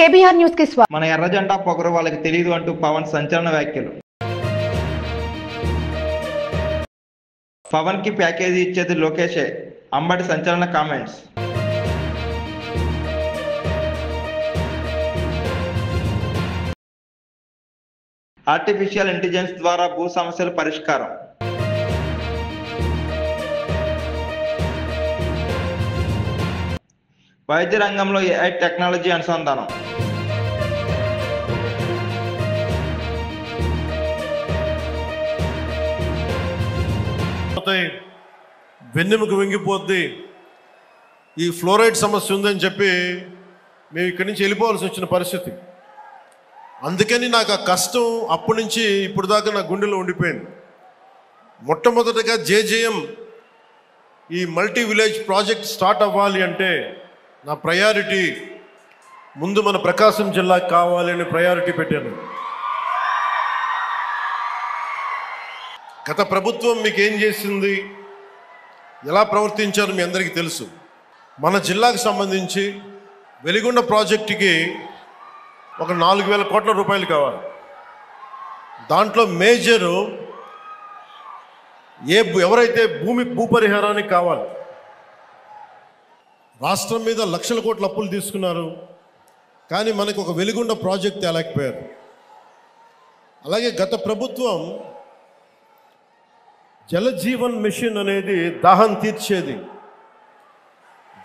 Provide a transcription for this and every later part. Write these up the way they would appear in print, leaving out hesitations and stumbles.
KBR news కి స్వాగతం. మన ఎర్ర జెండా పొగరు వాళ్ళకి తెలియదు అంటూ పవన్ సంచలన వ్యాఖ్యలు. పవన్ కి ప్యాకేజీ ఇచ్చేది లోకేషే, అంబటి సంచలన కామెంట్స్. ఆర్టిఫిషియల్ ఇంటెలిజెన్స్ ద్వారా భూ సమస్యల పరిష్కారం. వైద్య రంగంలో ఏఐ టెక్నాలజీ అనుసంధానం. వెన్నెముక వంగిపోద్ది, ఈ ఫ్లోరైడ్ సమస్య ఉందని చెప్పి మేము ఇక్కడి నుంచి వెళ్ళిపోవాల్సి వచ్చిన పరిస్థితి. అందుకని నాకు ఆ కష్టం అప్పటి నుంచి ఇప్పుడు దాకా నా గుండెలో ఉండిపోయింది. మొట్టమొదటిగా జేజేఎం ఈ మల్టీ విలేజ్ ప్రాజెక్ట్ స్టార్ట్ అవ్వాలి అంటే నా ప్రయారిటీ ముందు మన ప్రకాశం జిల్లాకి కావాలి అని ప్రయారిటీ పెట్టాను. గత ప్రభుత్వం మీకు ఏం చేసింది, ఎలా ప్రవర్తించారు మీ అందరికీ తెలుసు. మన జిల్లాకు సంబంధించి వెలిగొండ ప్రాజెక్టుకి ఒక 4,000 కోట్ల రూపాయలు కావాలి. దాంట్లో మేజరు ఎవరైతే భూపరిహారానికి కావాలి. రాష్ట్రం మీద లక్షల కోట్ల అప్పులు తీసుకున్నారు, కానీ మనకు ఒక వెలిగొండ ప్రాజెక్ట్ తేలేకపోయారు. అలాగే గత ప్రభుత్వం జలజీవన్ మిషన్ అనేది దాహం తీర్చేది,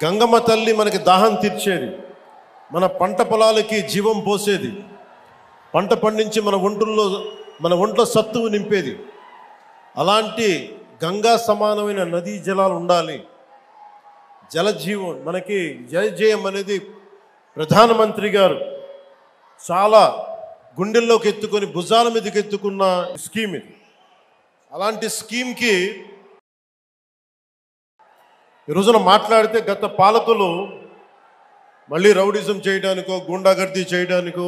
గంగమ్మ తల్లి మనకి దాహం తీర్చేది, మన పంట పొలాలకి జీవం పోసేది, పంట పండించి మన ఒంట్లో సత్తువు నింపేది. అలాంటి గంగా సమానమైన నదీ జలాలు ఉండాలి. జలజీవన్ మనకి జలజేయం అనేది ప్రధానమంత్రి గారు చాలా గుండెల్లోకి ఎత్తుకొని భుజాల మీదకి ఎత్తుకున్న స్కీమ్ ఇది. అలాంటి స్కీమ్కి ఈ రోజున మాట్లాడితే గత పాలకులు మళ్ళీ రౌడిజం చేయడానికో గుండాగర్దీ చేయడానికో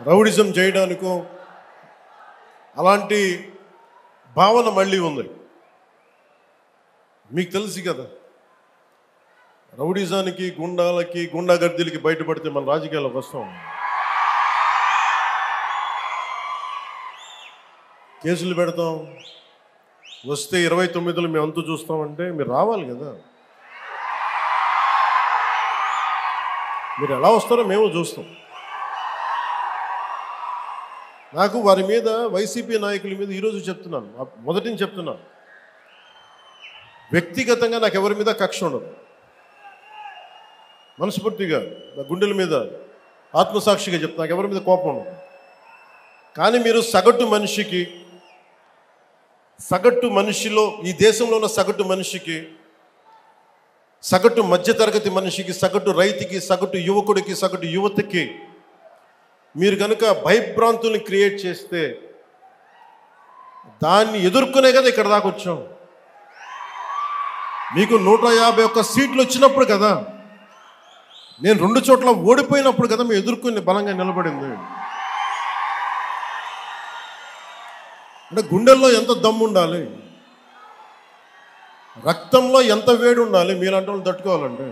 రౌడిజం చేయడానికో అలాంటి భావన మళ్ళీ ఉంది. మీకు తెలుసు కదా, రౌడిజానికి గుండాగర్దీలకి బయటపడితే మన రాజకీయాలకు వస్తాం. కేసులు పెడతాం, వస్తే 29లో మేము అంతు చూస్తామంటే మీరు రావాలి కదా. మీరు ఎలా వస్తారో మేము చూస్తాం. నాకు వారి మీద, వైసీపీ నాయకుల మీద ఈరోజు చెప్తున్నాను, మొదటి నుంచి చెప్తున్నాను, వ్యక్తిగతంగా నాకు ఎవరి మీద కక్ష ఉండదు. మనస్ఫూర్తిగా నా గుండెల మీద ఆత్మసాక్షిగా చెప్తాను, నాకు ఎవరి మీద కోపం ఉండదు. కానీ మీరు సగటు మనిషిలో, ఈ దేశంలో ఉన్న సగటు మనిషికి, సగటు మధ్యతరగతి మనిషికి, సగటు రైతుకి, సగటు యువకుడికి, సగటు యువతకి మీరు కనుక భయభ్రాంతుల్ని క్రియేట్ చేస్తే దాన్ని ఎదుర్కొనే కదా ఇక్కడ దాకా వచ్చాం. మీకు 151 సీట్లు వచ్చినప్పుడు కదా, నేను 2 చోట్ల ఓడిపోయినప్పుడు కదా మేము ఎదుర్కొని బలంగా నిలబడింది. అంటే గుండెల్లో ఎంత దమ్ము ఉండాలి, రక్తంలో ఎంత వేడి ఉండాలి మీలాంటి వాళ్ళు తట్టుకోవాలంటే.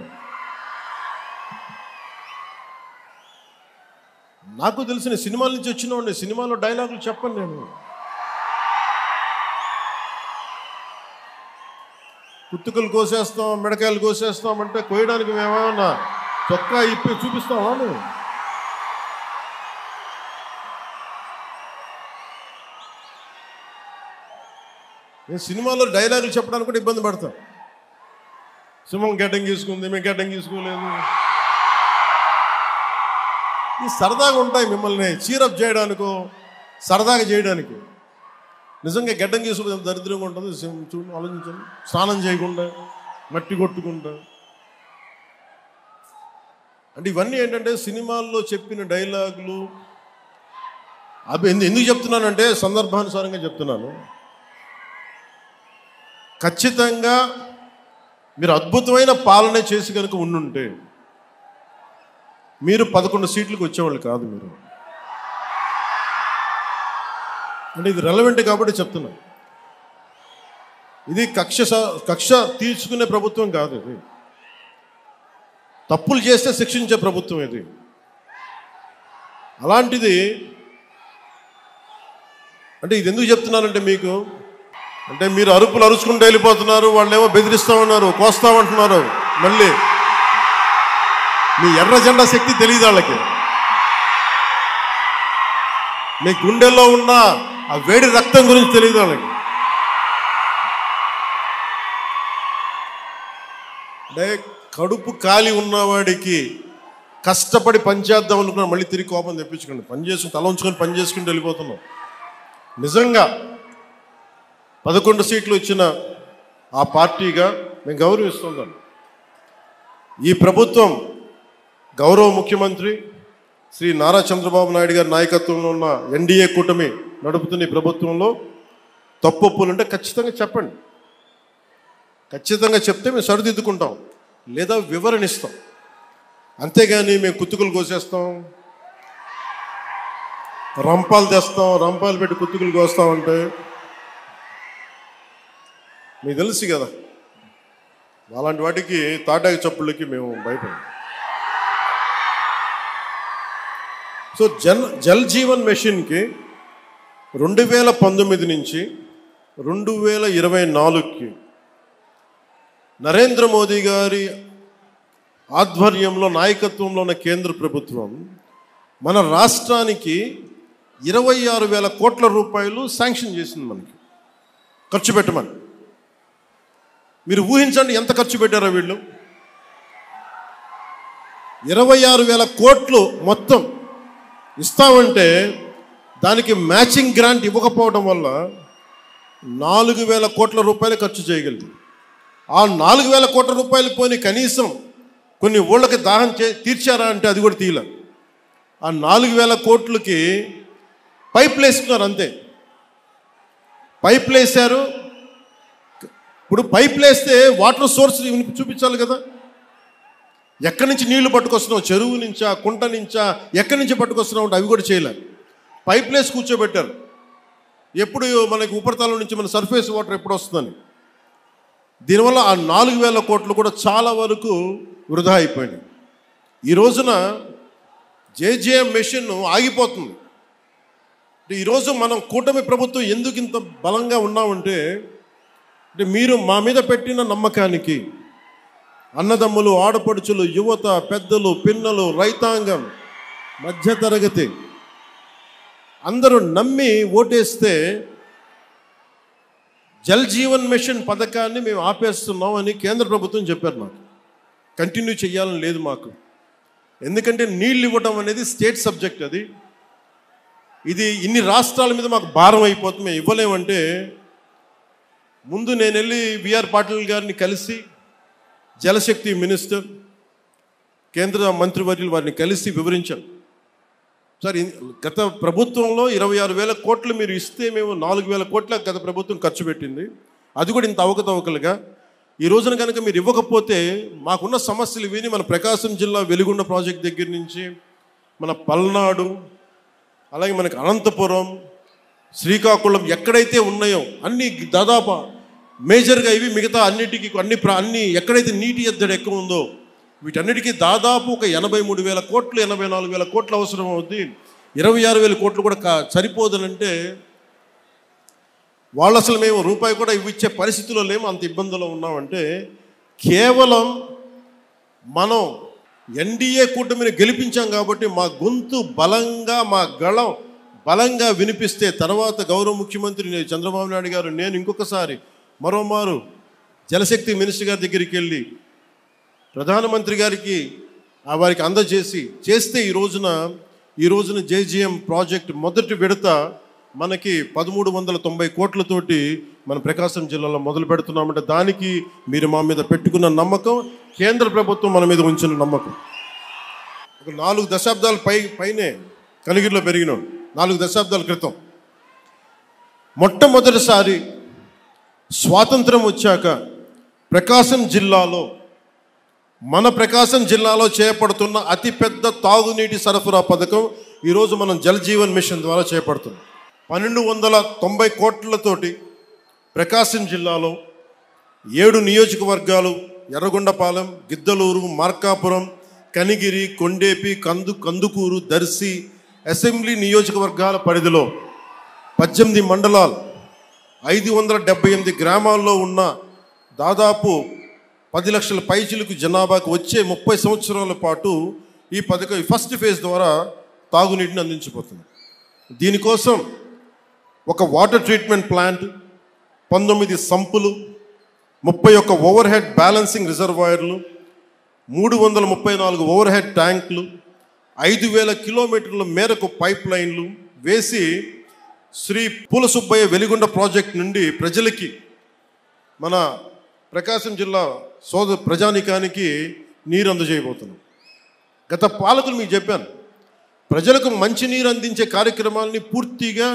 నాకు తెలిసిన సినిమాల నుంచి వచ్చినవాడిని, సినిమాలో డైలాగులు చెప్పను నేను. కుత్తుకలు కోసేస్తాం, మిడకాయలు కోసేస్తాం అంటే కోయడానికి మేమేమన్నా చొక్కా ఇప్పి చూపిస్తామా? నేను సినిమాలో డైలాగులు చెప్పడానికి కూడా ఇబ్బంది పడతాం. సింహం గడ్డం గీసుకుంది, మేము గడ్డం గీసుకోలేదు. ఈ సరదాగా ఉంటాయి మిమ్మల్ని చీరప్ చేయడానికో సరదాగా చేయడానికి. నిజంగా గడ్డం గీసుకుంటే దరిద్రంగా ఉంటుంది. చూడండి, ఆలోచించండి. స్నానం చేయకుండా, మట్టి కొట్టుకుంటా, అంటే ఇవన్నీ ఏంటంటే సినిమాల్లో చెప్పిన డైలాగులు. అవి ఎందుకు చెప్తున్నానంటే సందర్భానుసారంగా చెప్తున్నాను. ఖచ్చితంగా మీరు అద్భుతమైన పాలన చేసి కనుక ఉండుంటే మీరు 11 సీట్లకు వచ్చేవాళ్ళు కాదు. మీరు అంటే ఇది రెలవెంట్ కాబట్టి చెప్తున్నా. ఇది కక్ష తీర్చుకునే ప్రభుత్వం కాదు. ఇది తప్పులు చేస్తే శిక్షించే ప్రభుత్వం ఇది. అలాంటిది అంటే ఇది ఎందుకు చెప్తున్నానంటే మీకు అంటే మీరు అరుపులు అరుచుకుంటూ వెళ్ళిపోతున్నారు, వాళ్ళేమో బెదిరిస్తామన్నారు, కోస్తామంటున్నారు. మళ్ళీ మీ ఎర్ర జెండా శక్తి తెలియదు వాళ్ళకి. మీ గుండెల్లో ఉన్న ఆ వేడి రక్తం గురించి తెలియదు వాళ్ళకి. అంటే కడుపు కాలి ఉన్నవాడికి కష్టపడి పనిచేద్దాం అనుకున్నా మళ్ళీ తిరిగి కోపం తెప్పించుకోండి. పని చేసుకుని తల ఉంచుకొని పని చేసుకుంటూ వెళ్ళిపోతున్నాం. నిజంగా 11 సీట్లు ఇచ్చిన ఆ పార్టీగా మేము గౌరవిస్తున్నాం. ఈ ప్రభుత్వం గౌరవ ముఖ్యమంత్రి శ్రీ నారా చంద్రబాబు నాయుడు గారి నాయకత్వంలో ఉన్న ఎన్డీఏ కూటమి నడుపుతున్న ఈ ప్రభుత్వంలో తప్పులు ఉంటే ఖచ్చితంగా చెప్పండి. ఖచ్చితంగా చెప్తే మేము సరిదిద్దుకుంటాం, లేదా వివరణ ఇస్తాం. అంతేగాని మేము కుత్తుకులు కోసేస్తాం, రంపాలు తెస్తాం, రంపాలు పెట్టి కుత్తుకులు కోస్తామంటే మీకు తెలుసు కదా, అలాంటి వాటికి తాటాకి చప్పుళ్ళకి మేము భయపడం. సో జల్ జీవన్ మిషన్కి 2019 నుంచి 2024కి నరేంద్ర మోదీ గారి ఆధ్వర్యంలో నాయకత్వంలో ఉన్న కేంద్ర ప్రభుత్వం మన రాష్ట్రానికి 26,000 కోట్ల రూపాయలు శాంక్షన్ చేసింది, మనకి ఖర్చు పెట్టమని. మీరు ఊహించండి ఎంత ఖర్చు పెట్టారో వీళ్ళు. 26,000 కోట్లు మొత్తం ఇస్తామంటే దానికి మ్యాచింగ్ గ్రాంట్ ఇవ్వకపోవడం వల్ల 4,000 కోట్ల రూపాయలు ఖర్చు చేయగలిగింది. ఆ 4,000 కోట్ల రూపాయలు పోని కనీసం కొన్ని ఊళ్ళకి దాహం తీర్చారా అంటే అది కూడా తీయలే. ఆ 4,000 కోట్లకి పైపులు వేసుకున్నారు అంతే. పైపులు వేశారు. ఇప్పుడు పైపులు వేస్తే వాటర్ సోర్స్ చూపించాలి కదా. ఎక్కడి నుంచి నీళ్లు పట్టుకొస్తున్నావు, చెరువు నుంచా, కుంట నుంచా, ఎక్కడి నుంచి పట్టుకొస్తున్నావు అంటే అవి కూడా చేయలేదు. పైప్ వేసి కూర్చోబెట్టారు. ఎప్పుడు మనకి ఉపరితలం నుంచి మన సర్ఫేస్ వాటర్ ఎప్పుడు వస్తుందని. దీనివల్ల ఆ 4,000 కోట్లు కూడా చాలా వరకు వృధా అయిపోయింది. ఈ రోజున జేజేఎం మిషన్ ఆగిపోతుంది. ఈరోజు మనం కూటమి ప్రభుత్వం ఎందుకు ఇంత బలంగా ఉన్నామంటే అంటే మీరు మా మీద పెట్టిన నమ్మకానికి అన్నదమ్ములు, ఆడపడుచులు, యువత, పెద్దలు, పిన్నలు, రైతాంగం, మధ్యతరగతి అందరూ నమ్మి ఓటేస్తే జల్ జీవన్ మిషన్ పథకాన్ని మేము ఆపేస్తున్నాం అని కేంద్ర ప్రభుత్వం చెప్పారు. నాకు కంటిన్యూ చేయాలని లేదు మాకు. ఎందుకంటే నీళ్ళు ఇవ్వడం అనేది స్టేట్ సబ్జెక్ట్. ఇది ఇన్ని రాష్ట్రాల మీద మాకు భారం అయిపోతుంది, మేము ఇవ్వలేమంటే ముందు నేను వెళ్ళి బిఆర్ పాటిల్ గారిని కలిసి జలశక్తి మినిస్టర్, కేంద్ర మంత్రివర్యులు వారిని కలిసి వివరించాను. సార్ గత ప్రభుత్వంలో 26,000 కోట్లు మీరు ఇస్తే మేము 4,000 కోట్ల గత ప్రభుత్వం ఖర్చు పెట్టింది, అది కూడా ఇంత అవకతవకలుగా. ఈ రోజున కనుక మీరు ఇవ్వకపోతే మాకున్న సమస్యలు విని మన ప్రకాశం జిల్లా వెలిగొండ ప్రాజెక్ట్ దగ్గర నుంచి మన పల్నాడు, అలాగే మనకి అనంతపురం, శ్రీకాకుళం ఎక్కడైతే ఉన్నాయో అన్ని దాదాపు మేజర్గా ఇవి మిగతా అన్నిటికీ అన్ని ఎక్కడైతే నీటి ఎద్దడి ఎక్కువ ఉందో వీటన్నిటికీ దాదాపు ఒక 83,000 కోట్లు 84,000 కోట్లు అవసరం అవుద్ది. 26,000 కోట్లు కూడా సరిపోదనంటే వాళ్ళు అసలు మేము రూపాయి కూడా ఇచ్చే పరిస్థితిలో లేము, అంత ఇబ్బందుల్లో ఉన్నామంటే కేవలం మనం ఎన్డీఏ కూటమిని గెలిపించాం కాబట్టి మా గొంతు బలంగా, మా గళం బలంగా వినిపిస్తే తర్వాత గౌరవ ముఖ్యమంత్రి చంద్రబాబు నాయుడు గారు నేను ఇంకొకసారి మరోమారు జలశక్తి మినిస్టర్ గారి దగ్గరికి వెళ్ళి ప్రధానమంత్రి గారికి వారికి చేస్తే ఈ రోజున జేజీఎం ప్రాజెక్ట్ మొదటి విడత మనకి 1,390 కోట్లతోటి మన ప్రకాశం జిల్లాలో మొదలు పెడుతున్నామంటే దానికి మీరు మా మీద పెట్టుకున్న నమ్మకం, కేంద్ర ప్రభుత్వం మన మీద ఉంచిన నమ్మకం. ఒక 4 దశాబ్దాల పైనే కనిగిరిలో పెరిగినాడు. 4 దశాబ్దాల క్రితం మొట్టమొదటిసారి స్వాతంత్రం వచ్చాక మన ప్రకాశం జిల్లాలో చేపడుతున్న అతిపెద్ద తాగునీటి సరఫరా పథకం ఈరోజు మనం జల్ జీవన్ మిషన్ ద్వారా చేపడుతున్నాం. 1,290 కోట్లతోటి ప్రకాశం జిల్లాలో 7 నియోజకవర్గాలు ఎర్రగొండపాలెం, గిద్దలూరు, మార్కాపురం, కనిగిరి, కొండేపి, కందుకూరు, దర్శి అసెంబ్లీ నియోజకవర్గాల పరిధిలో 18 మండలాలు 578 గ్రామాల్లో ఉన్న దాదాపు 10 లక్షల పైచిలకు జనాభాకు వచ్చే 30 సంవత్సరాల పాటు ఈ పథకం ఫస్ట్ ఫేజ్ ద్వారా తాగునీటిని అందించబోతుంది. దీనికోసం ఒక water treatment plant, 19 సంపులు, 31 over head balancing రిజర్వాయర్లు, 334 ఓవర్ హెడ్ ట్యాంకులు, 5000 కిలోమీటర్ల మేరకు పైప్ లైన్లు వేసి శ్రీ పూల సుబ్బయ్య వెలిగొండ ప్రాజెక్ట్ నుండి ప్రజలకి, మన ప్రకాశం జిల్లా ప్రజానీకానికి నీరు అందజేయబోతున్నాం. గత పాలకులు మీకు చెప్పాను, ప్రజలకు మంచి నీరు అందించే కార్యక్రమాలని పూర్తిగా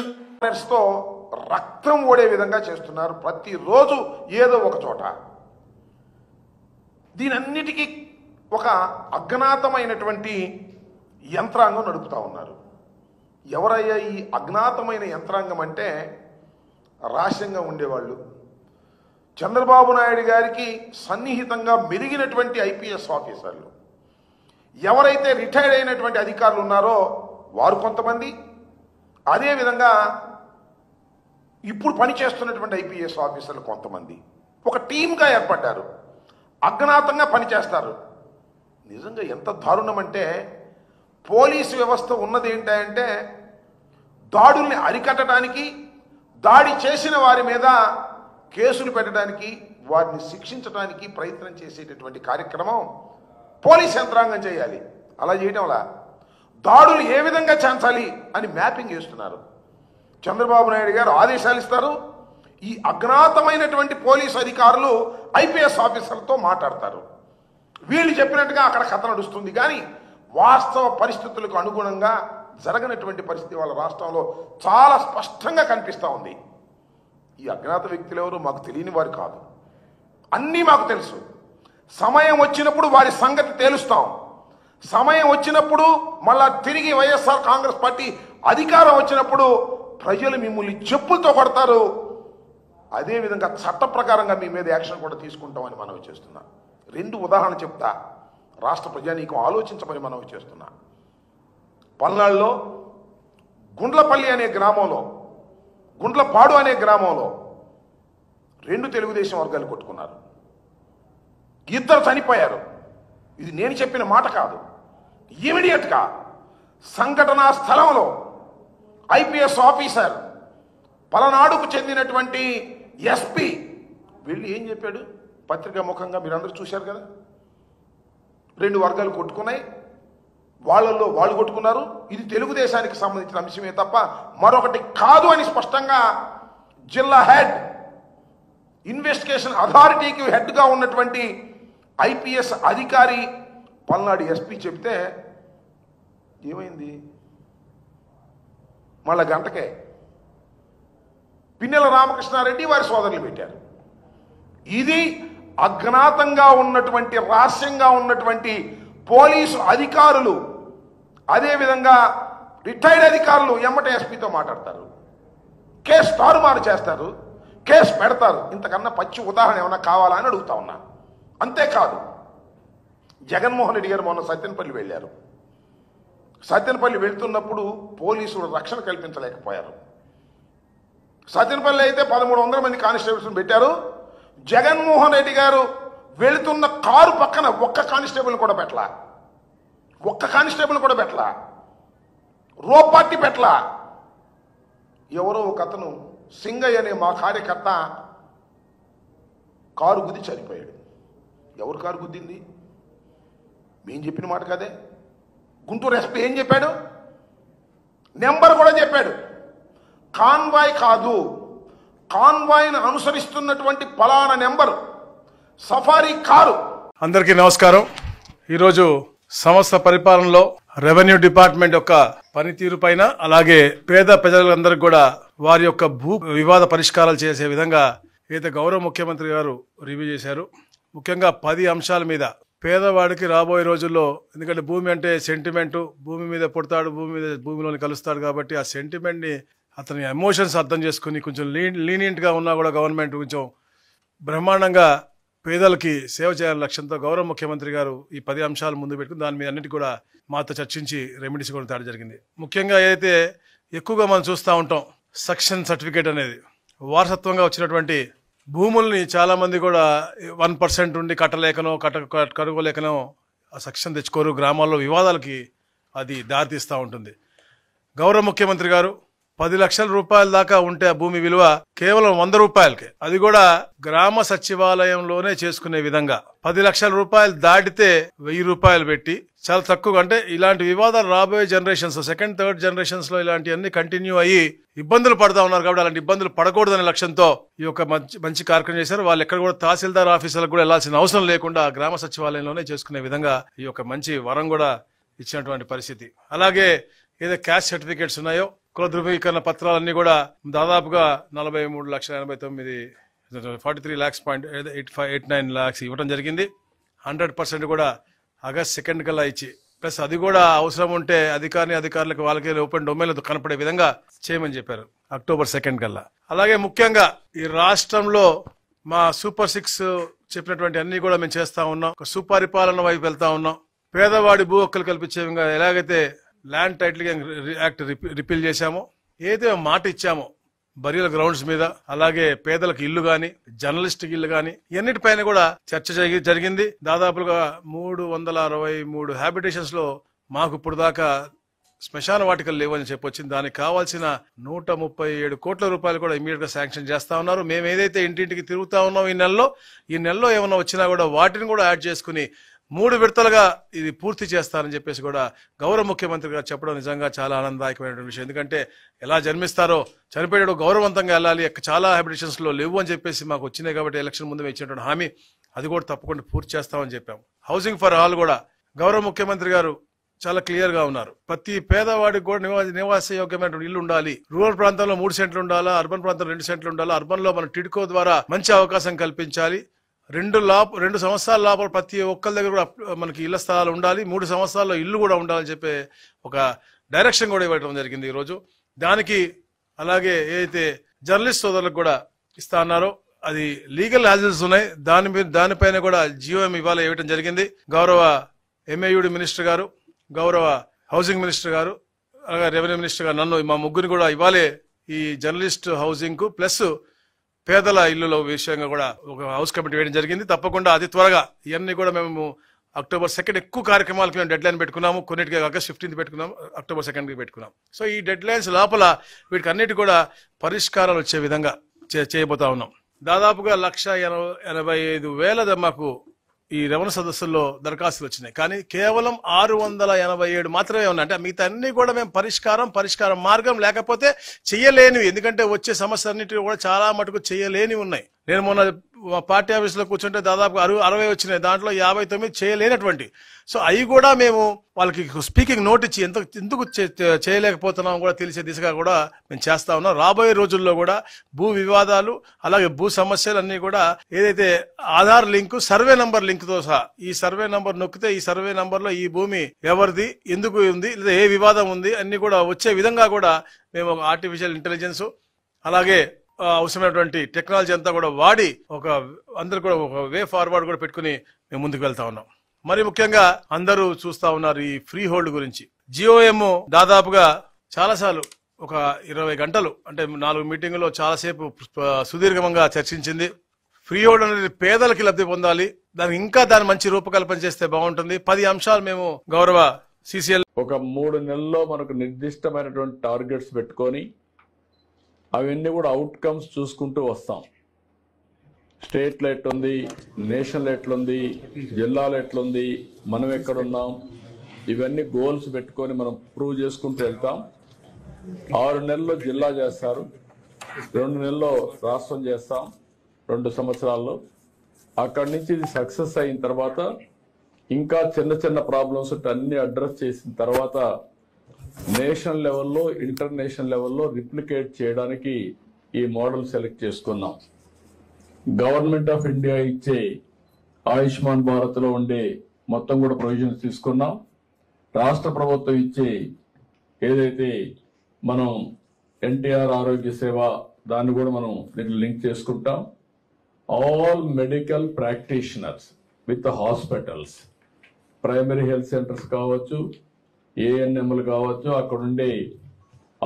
రక్తం ఓడే విధంగా చేస్తున్నారు. ప్రతిరోజు ఏదో ఒక చోట. దీనన్నిటికీ ఒక అజ్ఞాతమైనటువంటి యంత్రాంగం నడుపుతా ఉన్నారు. ఎవరయ్యా ఈ అజ్ఞాతమైన యంత్రాంగం అంటే, రహస్యంగా ఉండేవాళ్ళు, చంద్రబాబు నాయుడు గారికి సన్నిహితంగా మెలిగినటువంటి ఐపీఎస్ ఆఫీసర్లు, ఎవరైతే రిటైర్డ్ అయినటువంటి అధికారులు ఉన్నారో వారు కొంతమంది, అదేవిధంగా ఇప్పుడు పనిచేస్తున్నటువంటి ఐపీఎస్ ఆఫీసర్లు కొంతమంది ఒక టీమ్గా ఏర్పడ్డారు. అజ్ఞాతంగా పనిచేస్తారు. నిజంగా ఎంత దారుణం అంటే, పోలీసు వ్యవస్థ ఉన్నది ఏంటంటే దాడుల్ని అరికట్టడానికి, దాడి చేసిన వారి మీద కేసులు పెట్టడానికి, వారిని శిక్షించడానికి ప్రయత్నం చేసేటటువంటి కార్యక్రమం పోలీస్ యంత్రాంగం చేయాలి. అలా చేయడం వల్ల దాడులు ఏ విధంగా చేయించాలి అని మ్యాపింగ్ చేస్తున్నారు. చంద్రబాబు నాయుడు గారు ఆదేశాలు ఇస్తారు. ఈ అజ్ఞాతమైనటువంటి పోలీసు అధికారులు ఐపీఎస్ ఆఫీసర్లతో మాట్లాడతారు. వీళ్ళు చెప్పినట్టుగా అక్కడ కథ నడుస్తుంది. కానీ వాస్తవ పరిస్థితులకు అనుగుణంగా జరగనటువంటి పరిస్థితి వాళ్ళ రాష్ట్రంలో చాలా స్పష్టంగా కనిపిస్తూ ఉంది. ఈ అజ్ఞాత వ్యక్తులు ఎవరు మాకు తెలియని వారు కాదు, అన్నీ మాకు తెలుసు. సమయం వచ్చినప్పుడు వారి సంగతి తేలుస్తాం. సమయం వచ్చినప్పుడు మళ్ళా తిరిగి వైఎస్ఆర్ కాంగ్రెస్ పార్టీ అధికారం వచ్చినప్పుడు ప్రజలు మిమ్మల్ని చెప్పులతో కొడతారు. అదేవిధంగా చట్ట ప్రకారంగా మీ మీద యాక్షన్ కూడా తీసుకుంటామని మనవి చేస్తున్నా. 2 ఉదాహరణ చెప్తా, రాష్ట్ర ప్రజానీకం ఆలోచించమని మనవి చేస్తున్నా. పల్నాడులో గుండ్లపల్లి అనే గ్రామంలో, గుండ్లపాడు అనే గ్రామంలో 2 తెలుగుదేశం వర్గాలు కొట్టుకున్నారు. 2 చనిపోయారు. ఇది నేను చెప్పిన మాట కాదు. ఇమీడియట్గా సంఘటనా స్థలంలో ఐపీఎస్ ఆఫీసర్, పలనాడుకు చెందినటువంటి ఎస్పీ వెళ్ళి ఏం చెప్పాడు? పత్రికా ముఖంగా మీరందరూ చూశారు కదా. 2 వర్గాలు కొట్టుకున్నాయి, వాళ్ళల్లో వాళ్ళు కొట్టుకున్నారు. ఇది తెలుగుదేశానికి సంబంధించిన అంశమే తప్ప మరొకటి కాదు అని స్పష్టంగా జిల్లా హెడ్, ఇన్వెస్టిగేషన్ అథారిటీకి హెడ్గా ఉన్నటువంటి ఐపీఎస్ అధికారి పల్నాడు ఎస్పీ చెప్తే ఏమైంది? మళ్ళా గంటకే పిన్నెల రామకృష్ణారెడ్డి వారి సోదరులు పెట్టారు. ఇది అజ్ఞాతంగా ఉన్నటువంటి, రహస్యంగా ఉన్నటువంటి పోలీసు అధికారులు, అదేవిధంగా రిటైర్డ్ అధికారులు ఎమ్మటే ఎస్పీతో మాట్లాడతారు, కేసు తారుమారు చేస్తారు, కేసు పెడతారు. ఇంతకన్నా పచ్చి ఉదాహరణ ఏమైనా కావాలా అని అడుగుతా ఉన్నా. అంతేకాదు, జగన్మోహన్ రెడ్డి గారు మొన్న సత్యనపల్లి వెళ్ళారు. సత్యనపల్లి వెళ్తున్నప్పుడు పోలీసులు రక్షణ కల్పించలేకపోయారు. సత్యనపల్లి అయితే 1300 మంది కానిస్టేబుల్స్ని పెట్టారు. జగన్మోహన్ రెడ్డి గారు వెళుతున్న కారు పక్కన ఒక్క కానిస్టేబుల్ కూడా పెట్టలా, రోపార్టీ పెట్టలా. ఎవరో ఒక అతను సింగయ్య అనే మా కార్యకర్త కారు గుద్ది చనిపోయాడు. ఎవరు కారు గుద్దింది? మేము చెప్పిన మాట కదే. గుంటూరు ఎస్పీ ఏం చెప్పాడు? నెంబర్ కూడా చెప్పాడు. కాన్వాయ్ కాదు, కాన్వాయ్ను అనుసరిస్తున్నటువంటి పలానా నెంబర్ సఫారీ కారు. అందరికీ నమస్కారం. ఈరోజు సంస్థ పరిపాలనలో రెవెన్యూ డిపార్ట్మెంట్ యొక్క పనితీరు పైన, అలాగే పేద ప్రజలందరికీ కూడా వారి యొక్క భూ వివాద పరిష్కారాలు చేసే విధంగా ఏదైతే గౌరవ ముఖ్యమంత్రి గారు రివ్యూ చేశారు. ముఖ్యంగా 10 అంశాల మీద పేదవాడికి రాబోయే రోజుల్లో, ఎందుకంటే భూమి అంటే సెంటిమెంటు, భూమి మీద పుడతాడు, భూమిలోని కలుస్తాడు కాబట్టి ఆ సెంటిమెంట్ని, అతని ఎమోషన్స్ అర్థం చేసుకుని కొంచెం లీనియంట్గా ఉన్నా కూడా గవర్నమెంట్ కొంచెం బ్రహ్మాండంగా పేదలకి సేవ చేయాలనే లక్ష్యంతో గౌరవ ముఖ్యమంత్రి గారు ఈ 10 అంశాలు ముందు పెట్టుకుని దాని మీద అన్నిటి కూడా మాతో చర్చించి రెమెడీస్ కూడా తేడం జరిగింది. ముఖ్యంగా ఏదైతే ఎక్కువగా మనం చూస్తూ ఉంటాం సక్షన్ సర్టిఫికేట్ అనేది వారసత్వంగా వచ్చినటువంటి భూముల్ని చాలా మంది కూడా 1% ఉండి కట్టుకోలేకనో ఆ సక్షన్ తెచ్చుకోరు. గ్రామాల్లో వివాదాలకి అది దారితీస్తూ ఉంటుంది. గౌరవ ముఖ్యమంత్రి గారు 10 లక్షల రూపాయల దాకా ఉంటే ఆ భూమి విలువ కేవలం 100 రూపాయలకే, అది కూడా గ్రామ సచివాలయంలోనే చేసుకునే విధంగా 10 లక్షల రూపాయలు దాటితే 1000 రూపాయలు పెట్టి చాలా తక్కువ. అంటే ఇలాంటి వివాదాలు రాబోయే జనరేషన్స్, సెకండ్ థర్డ్ జనరేషన్స్ లో ఇలాంటివన్నీ కంటిన్యూ అయ్యి ఇబ్బందులు పడతా ఉన్నారు. కాబట్టి అలాంటి ఇబ్బందులు పడకూడదనే లక్ష్యంతో ఈ యొక్క మంచి కార్యక్రమం చేశారు. వాళ్ళు ఎక్కడ కూడా తహసీల్దార్ ఆఫీసులకు కూడా వెళ్లాల్సిన అవసరం లేకుండా గ్రామ సచివాలయంలోనే చేసుకునే విధంగా ఈ యొక్క మంచి వరం కూడా ఇచ్చినటువంటి పరిస్థితి. అలాగే ఏదో క్యాస్ట్ సర్టిఫికేట్స్ ఉన్నాయో కుల ధృవీకరణ పత్రాలన్నీ కూడా దాదాపుగా 43,89,43 lakhs ఇవ్వడం జరిగింది. 100% కూడా ఆగస్ట్ 2 కల్లా ఇచ్చి, ప్లస్ అది కూడా అవసరం ఉంటే అధికారులకు వాళ్ళకి ఓపెన్ డొమైన్ కనపడే విధంగా చేయమని చెప్పారు అక్టోబర్ 2 కల్లా. అలాగే ముఖ్యంగా ఈ రాష్ట్రంలో మా సూపర్ 6 చెప్పినటువంటి అన్ని కూడా మేము చేస్తా ఉన్నాం. ఒక సుపరిపాలన వైపు వెళ్తా ఉన్నాం. పేదవాడి భూ హక్కులు కల్పించే విధంగా ఎలాగైతే ల్యాండ్ టైటిల్ యాక్ట్ రిపీల్ చేశామో, ఏదైతే మాట ఇచ్చామో బరియల్ గ్రౌండ్స్ మీద, అలాగే పేదలకు ఇల్లు గాని జర్నలిస్ట్ ఇల్లు గాని ఇన్నిటిపైన కూడా చర్చ జరిగింది. దాదాపుగా 363 హ్యాబిటేషన్స్ లో మాకు ఇప్పుడు దాకా శ్మశాన వాటికలు లేవని చెప్పొచ్చింది. దానికి కావాల్సిన 137 కోట్ల రూపాయలు కూడా ఇమీడియట్ గా శాంక్షన్ చేస్తా ఉన్నారు. మేము ఏదైతే ఇంటింటికి తిరుగుతా ఉన్నాం ఈ నెలలో ఏమన్నా వచ్చినా కూడా వాటిని కూడా యాడ్ చేసుకుని 3 విడతలుగా ఇది పూర్తి చేస్తారని చెప్పేసి కూడా గౌరవ ముఖ్యమంత్రి గారు చెప్పడం నిజంగా చాలా ఆనందదాయకమైన విషయం. ఎందుకంటే ఎలా జన్మిస్తారో చనిపోయేటప్పుడు గౌరవవంతంగా వెళ్ళాలి, చాలా హ్యాబిటేషన్స్ లో లేవు అని చెప్పేసి మాకు వచ్చినాయి. కాబట్టి ఎలక్షన్ ముందు ఇచ్చినటువంటి హామీ అది కూడా తప్పకుండా పూర్తి చేస్తామని చెప్పాం. హౌసింగ్ ఫర్ ఆల్ కూడా గౌరవ ముఖ్యమంత్రి గారు చాలా క్లియర్ గా ఉన్నారు. ప్రతి పేదవాడికి కూడా నివాస యోగ్యమైన ఇల్లు ఉండాలి. రూరల్ ప్రాంతంలో 3 సెంట్లు ఉండాలా, అర్బన్ ప్రాంతంలో 2 సెంట్లు ఉండాలా. అర్బన్ లో మన టిడ్కో ద్వారా మంచి అవకాశం కల్పించాలి. 2 సంవత్సరాల లోపల ప్రతి ఒక్కరి దగ్గర కూడా మనకి ఇళ్ల స్థలాలు ఉండాలి. 3 సంవత్సరాల్లో ఇల్లు కూడా ఉండాలని చెప్పే ఒక డైరెక్షన్ కూడా ఇవ్వడం జరిగింది ఈ రోజు. దానికి అలాగే ఏదైతే జర్నలిస్ట్ సోదరులకు కూడా ఇస్తా అన్నారో అది లీగల్ హాజల్స్ ఉన్నాయి. దానిపైన కూడా జియోఎం ఇవాళ ఇవ్వడం జరిగింది. గౌరవ ఎంఏయుడి మినిస్టర్ గారు, గౌరవ హౌసింగ్ మినిస్టర్ గారు, అలాగే రెవెన్యూ మినిస్టర్ గారు నన్ను మా ముగ్గురిని కూడా ఇవాళే ఈ జర్నలిస్ట్ హౌసింగ్ కు ప్లస్ పేదల ఇల్లుల విషయంగా కూడా ఒక హౌస్ కమిటీ వేయడం జరిగింది. తప్పకుండా అతి త్వరగా ఇవన్నీ కూడా మేము అక్టోబర్ 2 ఎక్కువ కార్యక్రమాలకు మేము డెడ్ లైన్ పెట్టుకున్నాము. కొన్నిటికి ఆగస్ట్ 15 పెట్టుకున్నాము, అక్టోబర్ 2 పెట్టుకున్నాం. సో ఈ డెడ్ లైన్స్ లోపల వీటికి అన్నిటి కూడా పరిష్కారాలు వచ్చే విధంగా చేయబోతా ఉన్నాం. దాదాపుగా 1,85,000 మాకు ఈ రెవెన్యూ సదస్సుల్లో దరఖాస్తులు వచ్చినాయి. కానీ కేవలం 687 మాత్రమే ఉన్నాయి. అంటే మిగతా అన్ని కూడా మేము పరిష్కారం మార్గం లేకపోతే చెయ్యలేనివి. ఎందుకంటే వచ్చే సమస్య అన్నిటి కూడా చాలా మటుకు చెయ్యలేనివి ఉన్నాయి. నేను మొన్న పార్టీ ఆఫీసులో కూర్చుంటే దాదాపు 60 వచ్చినాయి. దాంట్లో 59 చేయలేనటువంటి. సో అవి కూడా మేము వాళ్ళకి స్పీకింగ్ నోట్ ఇచ్చి ఎందుకు చేయలేకపోతున్నాం కూడా తెలిసే దిశగా కూడా మేము చేస్తా ఉన్నాం. రాబోయే రోజుల్లో కూడా భూ వివాదాలు అలాగే భూ సమస్యలు అన్ని కూడా ఏదైతే Aadhaar link survey number link తో సహా ఈ సర్వే నంబర్ నొక్కితే ఈ సర్వే నంబర్ లో ఈ భూమి ఎవరిది, ఎందుకు ఉంది, లేదా ఏ వివాదం ఉంది అన్ని కూడా వచ్చే విధంగా కూడా మేము ఒక ఆర్టిఫిషియల్ ఇంటెలిజెన్స్ అలాగే అవసరమైనటువంటి టెక్నాలజీ అంతా కూడా వాడి అందరూ కూడా ఒక వే ఫార్వర్డ్ కూడా పెట్టుకుని మేము ముందుకు వెళ్తా ఉన్నాం. మరి ముఖ్యంగా అందరూ చూస్తా ఉన్నారు ఈ ఫ్రీ హోల్డ్ గురించి. జియోఎం దాదాపుగా చాలాసార్లు ఒక 20 గంటలు అంటే 4 మీటింగుల్లో చాలాసేపు సుదీర్ఘంగా చర్చించింది. ఫ్రీ హోల్డ్ అనేది పేదలకి లబ్ధి పొందాలి, దాని మంచి రూపకల్పన చేస్తే బాగుంటుంది. 10 అంశాలు మేము గౌరవ సిసిఎల్ ఒక 3 నెలల్లో మనకు నిర్దిష్టమైనటువంటి టార్గెట్స్ పెట్టుకొని అవన్నీ కూడా అవుట్కమ్స్ చూసుకుంటూ వస్తాం. స్టేట్లో ఎట్లుంది, నేషనల్ ఎట్లుంది, జిల్లాలో ఎట్లుంది, మనం ఎక్కడున్నాం, ఇవన్నీ గోల్స్ పెట్టుకొని మనం ప్రూవ్ చేసుకుంటూ వెళ్తాం. 6 నెలల్లో జిల్లా చేస్తారు, 2 నెలల్లో రాష్ట్రం చేస్తాం 2 సంవత్సరాల్లో. అక్కడి నుంచి ఇది సక్సెస్ అయిన తర్వాత ఇంకా చిన్న ప్రాబ్లమ్స్ అన్ని అడ్రస్ చేసిన తర్వాత నేషనల్ లెవెల్లో ఇంటర్నేషనల్ లెవెల్లో రిప్లికేట్ చేయడానికి ఈ మోడల్ సెలెక్ట్ చేసుకున్నాం. గవర్నమెంట్ ఆఫ్ ఇండియా ఇచ్చే ఆయుష్మాన్ భారత్ లో ఉండే మొత్తం కూడా ప్రొవిజన్స్ తీసుకున్నాం. రాష్ట్ర ప్రభుత్వం ఇచ్చే ఏదైతే మనం ఎన్టీఆర్ ఆరోగ్య సేవ దాన్ని కూడా మనం దీన్ని లింక్ చేసుకుంటాం. all medical practitioners with the hospitals, primary health centres కావచ్చు, ఏఎన్ఎంలు కావచ్చు, అక్కడ ఉండే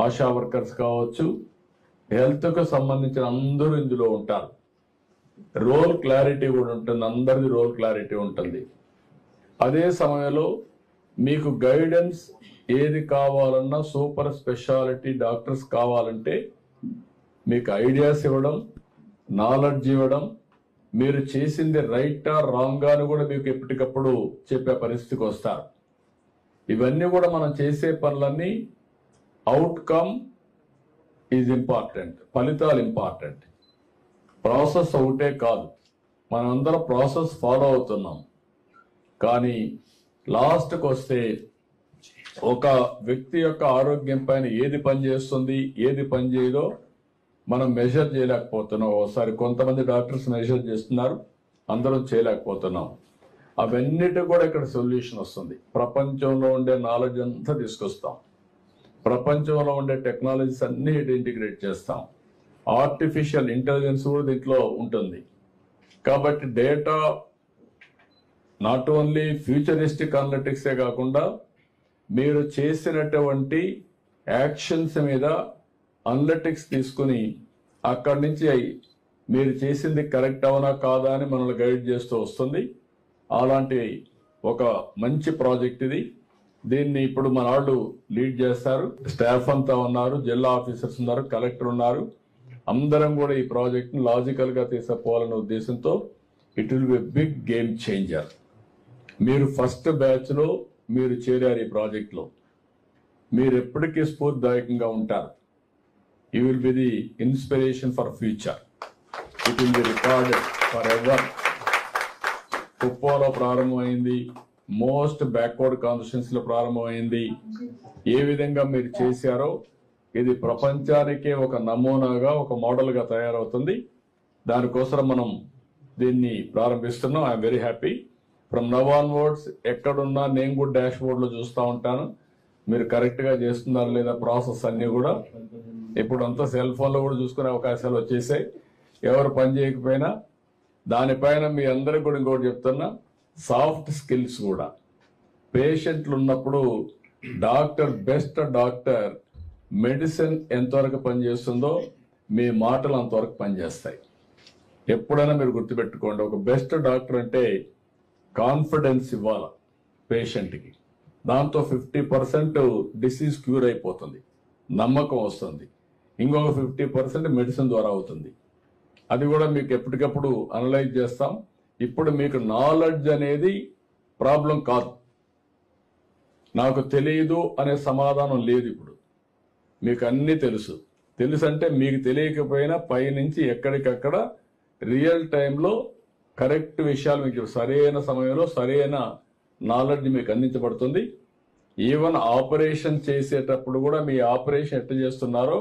ఆశా వర్కర్స్ కావచ్చు, హెల్త్కు సంబంధించిన అందరూ ఇందులో ఉంటారు. రోల్ క్లారిటీ కూడా ఉంటుంది, అందరిది రోల్ క్లారిటీ ఉంటుంది. అదే సమయంలో మీకు గైడెన్స్ ఏది కావాలన్నా సూపర్ స్పెషాలిటీ డాక్టర్స్ కావాలంటే మీకు ఐడియాస్ ఇవ్వడం, నాలెడ్జ్ ఇవ్వడం, మీరు చేసింది రైటా రాంగా అని కూడా మీకు ఎప్పటికప్పుడు చెప్పే పరిస్థితికి వస్తారు. ఇవన్నీ కూడా మనం చేసే పనులన్నీ అవుట్కమ్ ఈజ్ ఇంపార్టెంట్, ఫలితాలు ఇంపార్టెంట్. ప్రాసెస్ ఒకటే కాదు, మనందరం ప్రాసెస్ ఫాలో అవుతున్నాం. కానీ లాస్ట్కి వస్తే ఒక వ్యక్తి యొక్క ఆరోగ్యం పైన ఏది పనిచేస్తుంది, ఏది పని చేయదో మనం మెజర్ చేయలేకపోతున్నాం. ఒకసారి కొంతమంది డాక్టర్స్ మెజర్ చేస్తున్నారు, అందరం చేయలేకపోతున్నాం. అవన్నిటి కూడా ఇక్కడ సొల్యూషన్ వస్తుంది. ప్రపంచంలో ఉండే నాలెడ్జ్ అంతా తీసుకొస్తాం, ప్రపంచంలో ఉండే టెక్నాలజీస్ అన్ని ఇంటిగ్రేట్ చేస్తాం. ఆర్టిఫిషియల్ ఇంటెలిజెన్స్ కూడా దీంట్లో ఉంటుంది. కాబట్టి డేటా నాట్ ఓన్లీ ఫ్యూచరిస్టిక్ అనలిటిక్సే కాకుండా మీరు చేసినటువంటి యాక్షన్స్ మీద అనలిటిక్స్ తీసుకుని అక్కడి నుంచి మీరు చేసింది కరెక్ట్ అవునా కాదా అని మనల్ని గైడ్ చేస్తూ వస్తుంది. అలాంటి ఒక మంచి ప్రాజెక్ట్ ఇది. దీన్ని ఇప్పుడు మన వాళ్ళు లీడ్ చేస్తారు. స్టాఫ్ అంతా ఉన్నారు, జిల్లా ఆఫీసర్స్ ఉన్నారు, కలెక్టర్ ఉన్నారు. అందరం కూడా ఈ ప్రాజెక్ట్ని లాజికల్ గా తీసుకుపోవాలనే ఉద్దేశంతో it will be big game changer. మీరు ఫస్ట్ బ్యాచ్ లో మీరు చేరారు ఈ ప్రాజెక్ట్ లో. మీరు ఎప్పటికీ స్ఫూర్తిదాయకంగా ఉంటారు. You will be the inspiration for future. It will be recorded forever. కుప్పాలో ప్రారంభమైంది, మోస్ట్ బ్యాక్వర్డ్ కాన్స్టిట్యుయెన్సీ లో ప్రారంభమైంది. ఏ విధంగా మీరు చేశారో ఇది ప్రపంచానికే ఒక నమూనాగా, ఒక మోడల్ గా తయారవుతుంది. దానికోసం మనం దీన్ని ప్రారంభిస్తున్నాం. I'm very happy. From now onwards ఎక్కడున్నా నేను కూడా డాష్ బోర్డ్ లో చూస్తూ ఉంటాను మీరు కరెక్ట్ గా చేస్తున్నారు లేదా. ప్రాసెస్ అన్ని కూడా ఇప్పుడు అంతా సెల్ ఫోన్ లో కూడా చూసుకునే అవకాశాలు వచ్చేసాయి. ఎవరు పని చేయకపోయినా దానిపైన మీ అందరికి కూడా ఇంకోటి చెప్తున్నా, సాఫ్ట్ స్కిల్స్ కూడా. పేషెంట్లు ఉన్నప్పుడు డాక్టర్, బెస్ట్ డాక్టర్ మెడిసిన్ ఎంతవరకు పనిచేస్తుందో మీ మాటలు అంతవరకు పనిచేస్తాయి. ఎప్పుడైనా మీరు గుర్తుపెట్టుకోండి, ఒక బెస్ట్ డాక్టర్ అంటే కాన్ఫిడెన్స్ ఇవ్వాలి పేషెంట్కి. దాంతో 50% డిసీజ్ క్యూర్ అయిపోతుంది, నమ్మకం వస్తుంది. ఇంకొక 50% మెడిసిన్ ద్వారా అవుతుంది. అది కూడా మీకు ఎప్పటికప్పుడు అనలైజ్ చేస్తాం. ఇప్పుడు మీకు నాలెడ్జ్ అనేది ప్రాబ్లం కాదు. నాకు తెలియదు అనే సమాధానం లేదు. ఇప్పుడు మీకు అన్ని తెలుసు. తెలుసు అంటే మీకు తెలియకపోయినా పైనుంచి ఎక్కడికక్కడ రియల్ టైంలో కరెక్ట్ విషయాలు మీకు సరైన సమయంలో సరైన నాలెడ్జ్ మీకు అందించబడుతుంది. ఈవెన్ ఆపరేషన్ చేసేటప్పుడు కూడా మీ ఆపరేషన్ ఎట్లా చేస్తున్నారో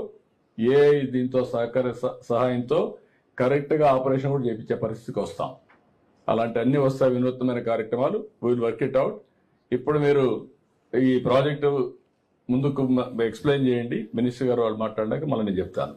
ఏ దీంతో సహాయంతో కరెక్ట్ గా ఆపరేషన్ కూడా చేయించే పరిస్థితికి వస్తాం. అలాంటి అన్ని వస్తాయి వినూత్నమైన కార్యక్రమాలు. Will work it out. ఇప్పుడు మీరు ఈ ప్రాజెక్టు ముందుకు ఎక్స్ప్లెయిన్ చేయండి. మినిస్టర్ గారు వాళ్ళు మాట్లాడడానికి మళ్ళీ నేను చెప్తాను.